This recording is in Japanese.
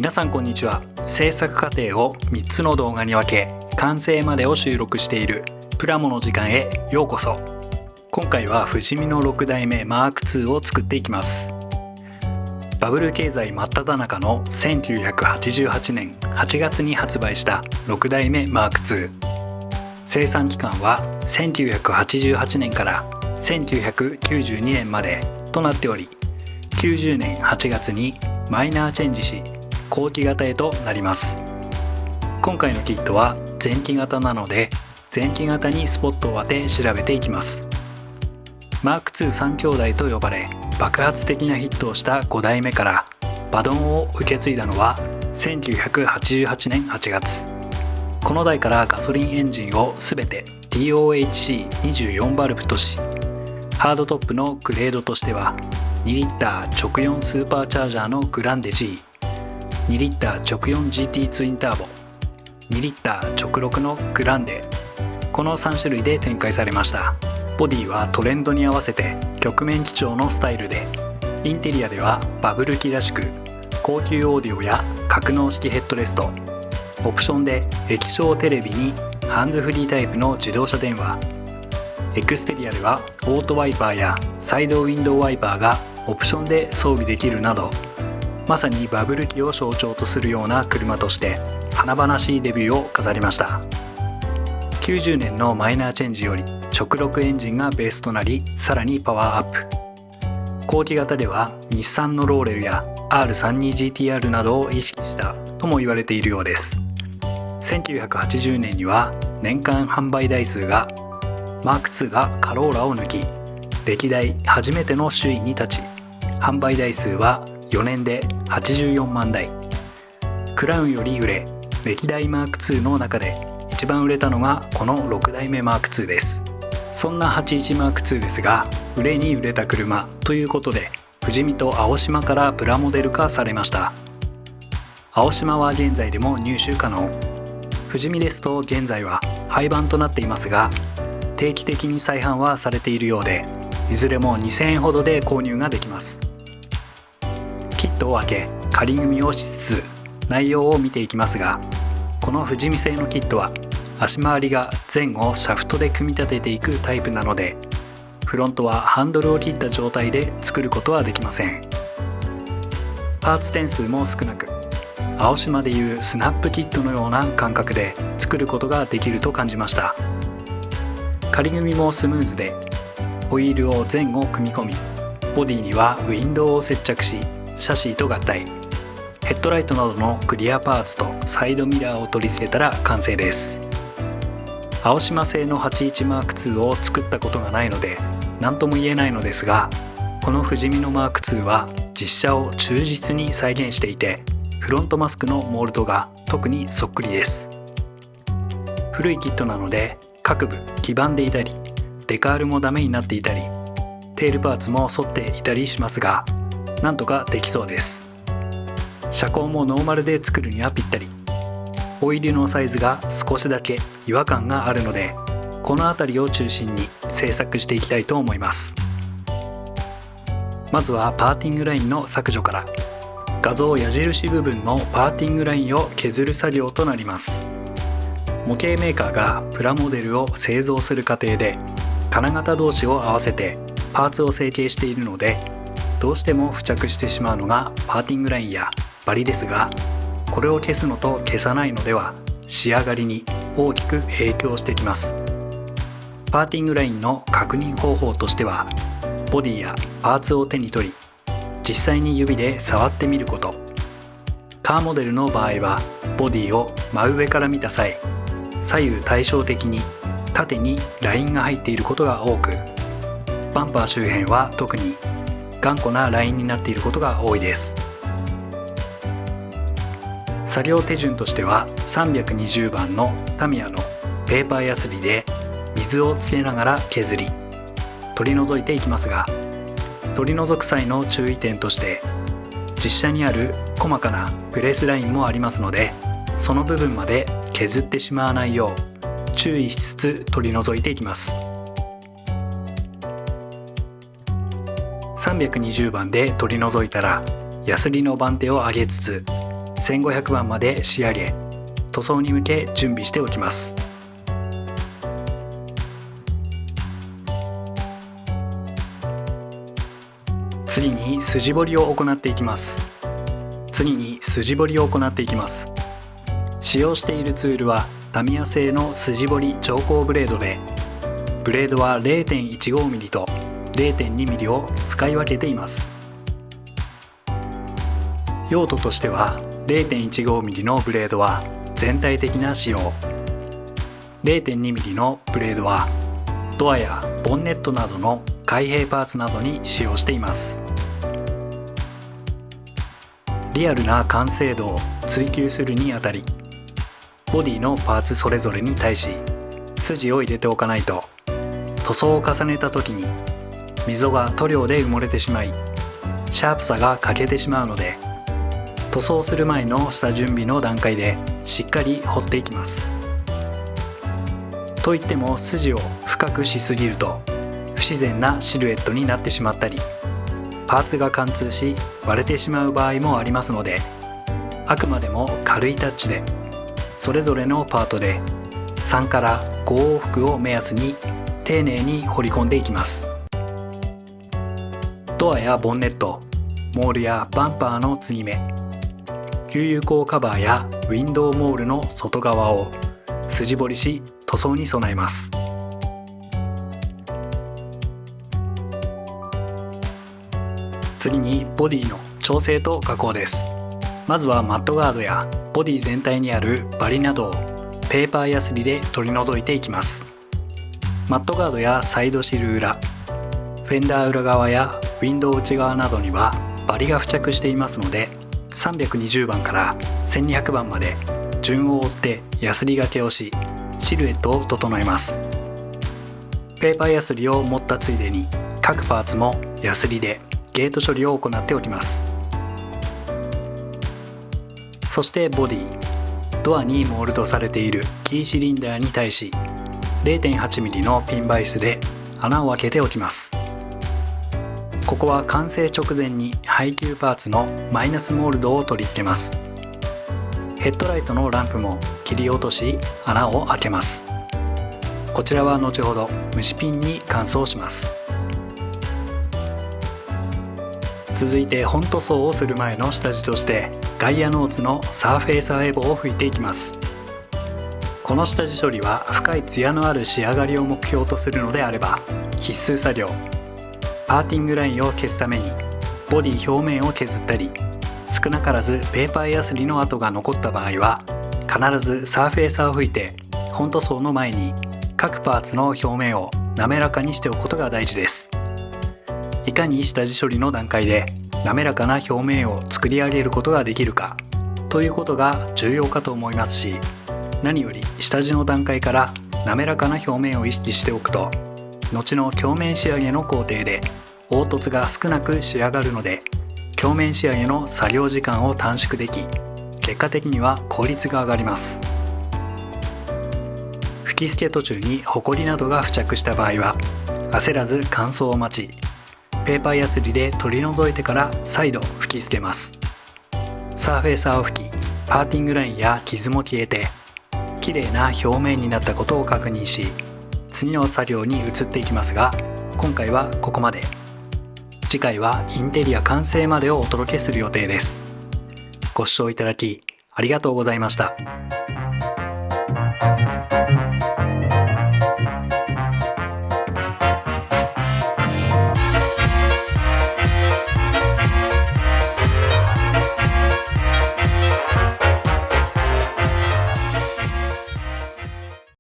皆さんこんにちは。制作過程を3つの動画に分け完成までを収録しているプラモの時間へようこそ。今回は不死身の6代目 M2 を作っていきます。バブル経済真っ只中の1988年8月に発売した6代目 M2。生産期間は1988年から1992年までとなっており、90年8月にマイナーチェンジし後期型へとなります。今回のキットは前期型なので、前期型にスポットを当て調べていきます。マーク2 3兄弟と呼ばれ爆発的なヒットをした5代目からバトンを受け継いだのは1988年8月。この台からガソリンエンジンを全て TOHC24 バルブとし、ハードトップのグレードとしては2リッター直4スーパーチャージャーのグランデ G、2リッター直 4GT ツインターボ、2リッター直6のグランデ、この3種類で展開されました。ボディはトレンドに合わせて曲面基調のスタイルで、インテリアではバブル機らしく高級オーディオや格納式ヘッドレスト、オプションで液晶テレビにハンズフリータイプの自動車電話、エクステリアではオートワイパーやサイドウィンドウワイパーがオプションで装備できるなど、まさにバブル期を象徴とするような車として華々しいデビューを飾りました。90年のマイナーチェンジより直6エンジンがベースとなり、さらにパワーアップ。後期型では日産のローレルや R32GTR などを意識したとも言われているようです。1980年には年間販売台数がマーク2がカローラを抜き歴代初めての首位に立ち、販売台数は4年で84万台。クラウンより売れ、歴代マーク2の中で一番売れたのがこの6代目マーク2です。そんな81マーク2ですが、売れに売れた車ということで富士見と青島からプラモデル化されました。青島は現在でも入手可能、富士見ですと現在は廃盤となっていますが、定期的に再販はされているようで、いずれも2000円ほどで購入ができます。キットを開け仮組みをしつつ内容を見ていきますが、この富士見製のキットは足回りが前後シャフトで組み立てていくタイプなので、フロントはハンドルを切った状態で作ることはできません。パーツ点数も少なく、青島でいうスナップキットのような感覚で作ることができると感じました。仮組みもスムーズで、ホイールを前後組み込み、ボディにはウィンドウを接着しシャシーと合体、ヘッドライトなどのクリアパーツとサイドミラーを取り付けたら完成です。青島製の81マーク2を作ったことがないので何とも言えないのですが、この富士見のマーク2は実車を忠実に再現していて、フロントマスクのモールドが特にそっくりです。古いキットなので各部黄ばんでいたり、デカールもダメになっていたり、テールパーツも反っていたりしますが、なんとかできそうです。車高もノーマルで作るにはぴったり。ホイールのサイズが少しだけ違和感があるので、この辺りを中心に製作していきたいと思います。まずはパーティングラインの削除から、画像矢印部分のパーティングラインを削る作業となります。模型メーカーがプラモデルを製造する過程で金型同士を合わせてパーツを成形しているので、どうしても付着してしまうのがパーティングラインやバリですが、これを消すのと消さないのでは仕上がりに大きく影響してきます。パーティングラインの確認方法としては、ボディやパーツを手に取り実際に指で触ってみること。カーモデルの場合はボディを真上から見た際、左右対称的に縦にラインが入っていることが多く、バンパー周辺は特に頑固なラインになっていることが多いです。作業手順としては320番のタミヤのペーパーヤスリで水をつけながら削り取り除いていきますが、取り除く際の注意点として、実車にある細かなプレスラインもありますので、その部分まで削ってしまわないよう注意しつつ取り除いていきます。320番で取り除いたら、ヤスリの番手を上げつつ1500番まで仕上げ、塗装に向け準備しておきます。次に筋彫りを行っていきます。使用しているツールはタミヤ製の筋彫り調光ブレードで、ブレードは 0.15mm と 0.2mm を使い分けています。用途としては 0.15mm のブレードは全体的な使用、0.2mm のブレードはドアやボンネットなどの開閉パーツなどに使用しています。リアルな完成度を追求するにあたり、ボディのパーツそれぞれに対し筋を入れておかないと、塗装を重ねた時に溝が塗料で埋もれてしまい、シャープさが欠けてしまうので、塗装する前の下準備の段階でしっかり彫っていきます。といっても筋を深くしすぎると不自然なシルエットになってしまったり、パーツが貫通し割れてしまう場合もありますので、あくまでも軽いタッチでそれぞれのパートで3から5往復を目安に丁寧に彫り込んでいきます。ドアやボンネット、モールやバンパーの継ぎ目、給油口カバーやウィンドウモールの外側を筋彫りし塗装に備えます。次にボディの調整と加工です。まずはマットガードやボディ全体にあるバリなどをペーパーヤスリで取り除いていきます。マットガードやサイドシル裏、フェンダー裏側やウィンドウ内側などにはバリが付着していますので、320番から1200番まで順を追ってヤスリがけをし、シルエットを整えます。ペーパーヤスリを持ったついでに各パーツもヤスリでゲート処理を行っておきます。そしてボディ、ドアにモールドされているキーシリンダーに対し 0.8mm のピンバイスで穴を開けておきます。ここは完成直前に配給パーツのマイナスモールドを取り付けます。ヘッドライトのランプも切り落とし穴を開けます。こちらは後ほど蒸しピンに換装します。続いて本塗装をする前の下地としてガイアノーツのサーフェイサーエボを拭いていきます。この下地処理は深いツヤのある仕上がりを目標とするのであれば必須作業。パーティングラインを消すためにボディ表面を削ったり、少なからずペーパーヤスリの跡が残った場合は必ずサーフェイサーを拭いて本塗装の前に各パーツの表面を滑らかにしておくことが大事です。いかに下地処理の段階で滑らかな表面を作り上げることができるかということが重要かと思いますし、何より下地の段階から滑らかな表面を意識しておくと、後の鏡面仕上げの工程で凹凸が少なく仕上がるので、鏡面仕上げの作業時間を短縮でき、結果的には効率が上がります。吹き付け途中にホコリなどが付着した場合は焦らず乾燥を待ち、ペーパーヤスリで取り除いてから再度吹き付けます。サーフェイサーを吹き、パーティングラインや傷も消えて綺麗な表面になったことを確認し、次の作業に移っていきますが、今回はここまで。次回はインテリア完成までをお届けする予定です。ご視聴いただきありがとうございました。